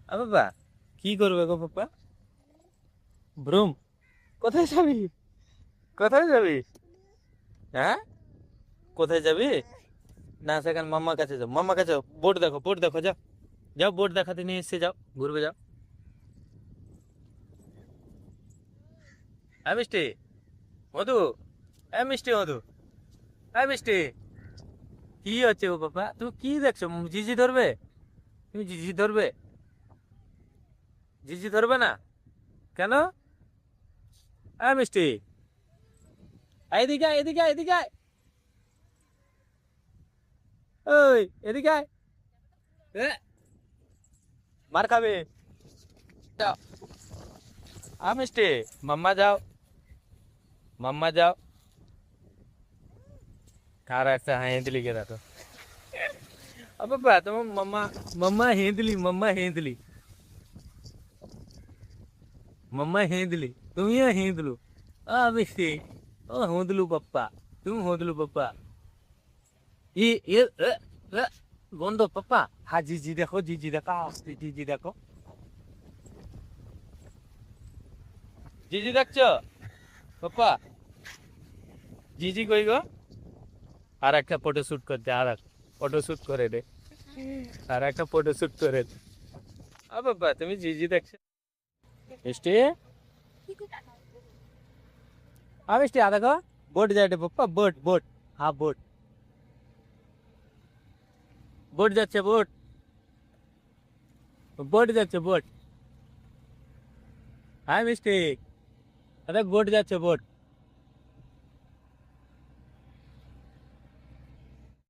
বাবা কি করবে গো পাপা? ব্রুম? কোথায় যাবি? কোথায় যাবি? হ্যাঁ, কোথায় যাবি? না সেখানে মাম্মার কাছে যাও, মাম্মার কাছে যাও, বোর্ড দেখো, বোর্ড দেখো, যাও। যাও বোর্ড দেখাতে নিয়ে এসে যাও, ঘুরবে যাও। হ্যাঁ মিষ্টি, মধু, হ্যাঁ মিষ্টি, মধু, হ্যাঁ মিষ্টি। কি হচ্ছে ও পাপা, তুমি কি দেখছো? জিজি ধরবে? তুমি জিজি ধরবে? জিজি ধরবে না? কেন? হ্যাঁ মিষ্টি, এদিকে আয়, এদিকে আয়, এদিকে আয়। ওই এদিকে আয়। এ, মার খাবে। যাও। হ্যাঁ মিষ্টি, মাম্মা যাও, মাম্মা যাও। কার একটা হেঁদলি কে দেখো। বাবা তোমার মাম্মা, মাম্মা হেঁদলি, মাম্মা হেঁদলি, মাম্মা হেঁদলি, তুমিও হেঁদলু। মিষ্টি, ও হোঁদলু পাপ্পা, তুমি হোঁদলু পাপ্পা। ই এ এ, এ, গন্ধ পাপ্পা। হ্যাঁ জিজি দেখো, জিজি দেখো, জিজি দেখো, জিজি দেখছো পাপ্পা? জিজি কই গো? আর একটা ফটো শুট করতে, আর এক ফটো শুট করে দে, আর একটা ফটো শুট করে দে। বাবা তুমি জিজি দেখছো? মিষ্টি, মিষ্টি आ देखो, बोट जाए पप्पा, बोट बोट। हाँ बोट, बोट যাচ্ছে बोट, बोट যাচ্ছে बोट। হ্যাঁ মিষ্টি, দেখ बोट যাচ্ছে बोट।